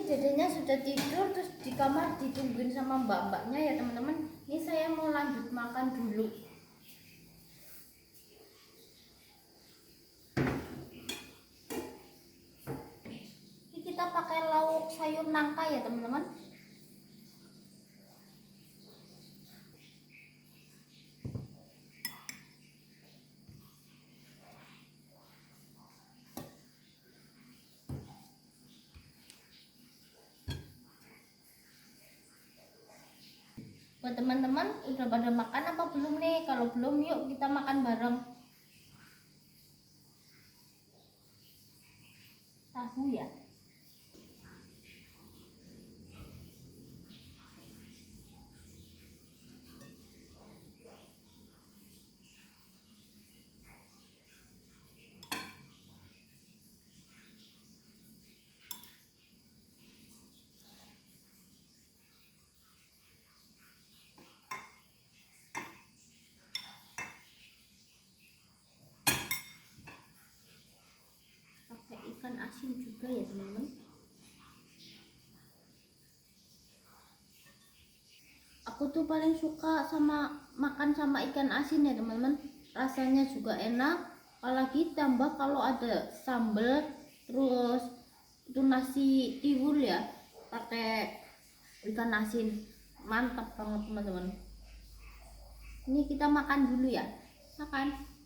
dedenya sudah tidur, terus di kamar ditungguin sama mbak-mbaknya ya teman-teman. Ini saya mau lanjut makan dulu. Ini kita pakai lauk sayur nangka ya teman-teman. Buat teman-teman udah pada makan apa belum nih? Kalau belum, yuk kita makan bareng. Tahu ya. Pakai ikan asin juga ya teman-teman. Aku tuh paling suka makan sama ikan asin ya teman-teman. Rasanya juga enak. Apalagi tambah kalau ada sambal, terus itu nasi tiwul ya, pakai ikan asin, mantap banget teman-teman. Ini kita makan dulu ya. Makan.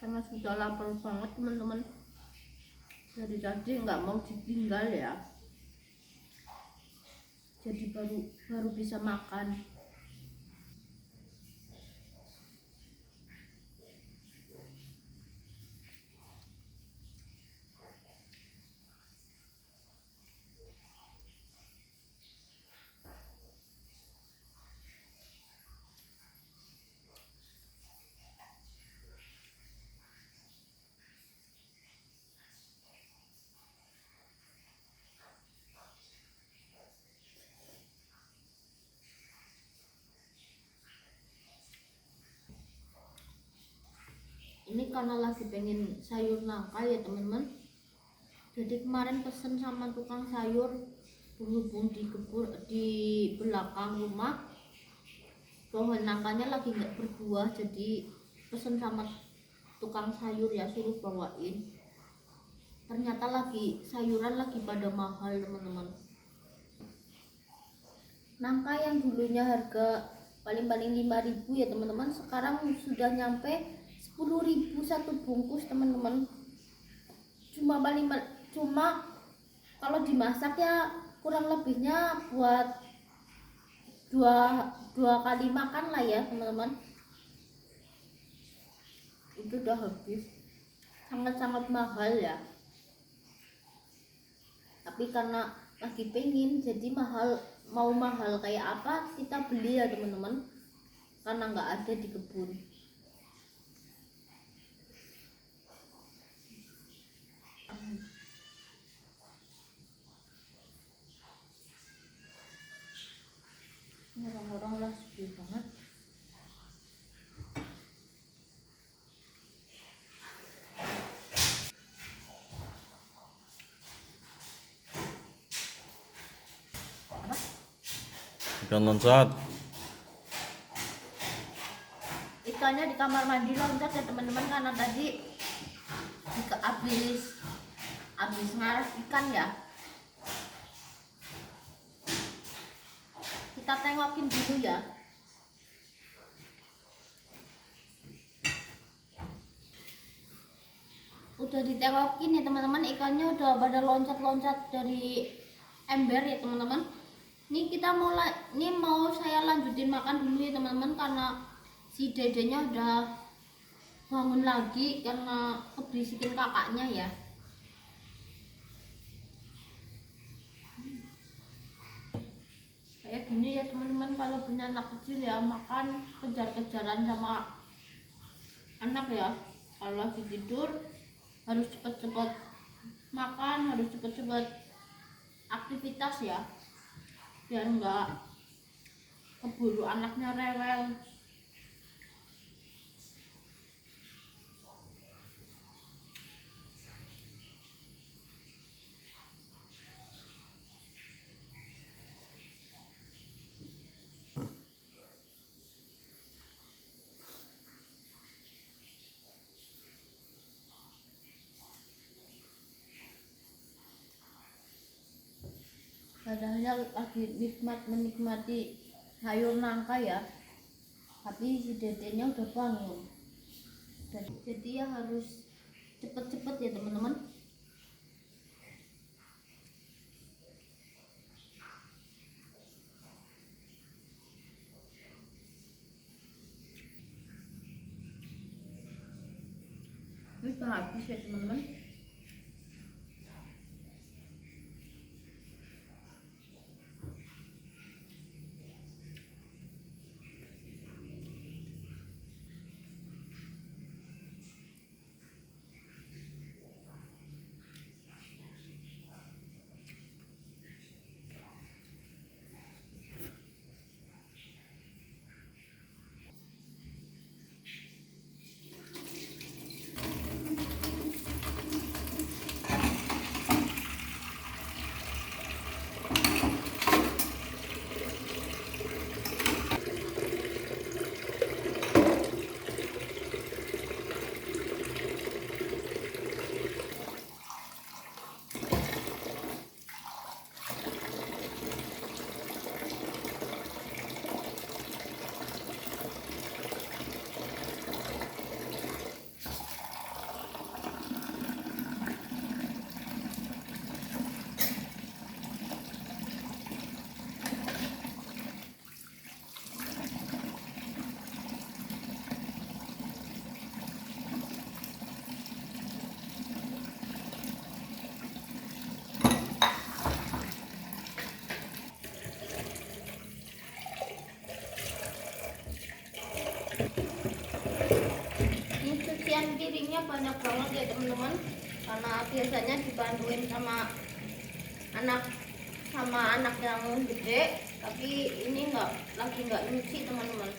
Karena sudah lapar banget teman-teman, dari tadi nggak mau ditinggal ya, jadi baru bisa makan. Ini karena lagi pengen sayur nangka ya teman-teman, jadi kemarin pesen sama tukang sayur, berhubung di belakang rumah pohon nangkanya lagi nggak berbuah, jadi pesen sama tukang sayur ya, suruh bawain. Ternyata sayuran lagi pada mahal teman-teman. Nangka yang dulunya harga paling-paling 5.000 ya teman-teman, sekarang sudah nyampe 10.000 satu bungkus teman-teman. Cuma kalau dimasak ya kurang lebihnya buat dua kali makan lah ya teman-teman. Itu udah habis, sangat-sangat mahal ya. Tapi karena lagi pengen, jadi mau mahal kayak apa kita beli ya teman-teman, karena nggak ada di kebun. Orang-orang lah sedih banget. Ikan loncat. Ikannya di kamar mandi loncat ya teman-teman, karena tadi habis ngaras ikan ya. Kita tengokin dulu ya. Udah ditengokin ya teman-teman, ikannya udah pada loncat-loncat dari ember ya teman-teman. Ini mau saya lanjutin makan dulu ya teman-teman, karena si dedenya udah bangun lagi karena keberisikin kakaknya ya. Kayak gini ya teman-teman, kalau punya anak kecil ya makan kejar-kejaran sama anak ya. Kalau lagi tidur harus cepet-cepet makan, harus cepet-cepet aktivitas ya, biar enggak keburu anaknya rewel. saya lagi menikmati sayur nangka ya, tapi si dedeknya udah bangun. Jadi ya harus cepet-cepet ya teman-teman. Ini udah habis ya teman-teman. Ini cucian piringnya banyak banget ya teman-teman, karena biasanya dibantuin sama anak yang gede, tapi ini lagi nggak nyuci teman-teman.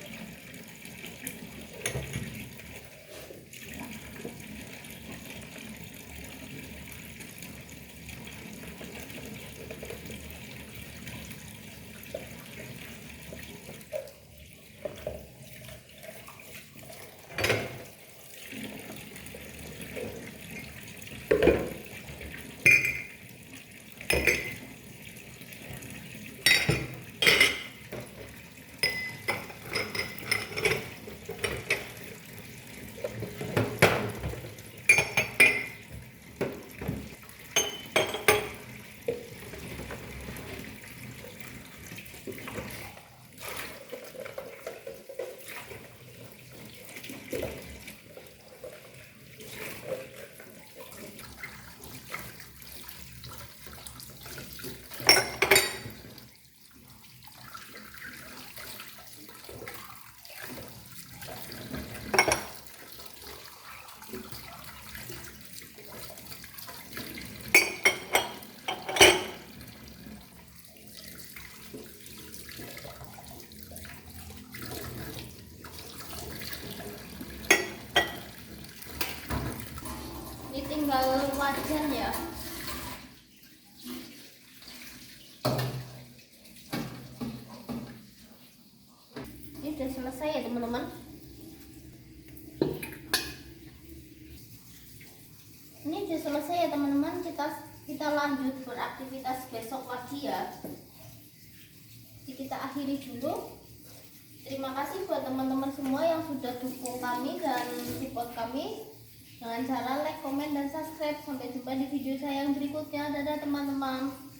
Ini tinggal wajan ya. Ini udah selesai ya teman-teman. Ini udah selesai ya teman-teman. Kita lanjut beraktivitas besok lagi ya. Jadi kita akhiri dulu. Terima kasih buat teman-teman semua yang sudah dukung kami dan support kami dengan cara like, komen, dan subscribe. Sampai jumpa di video saya yang berikutnya. Dadah teman-teman.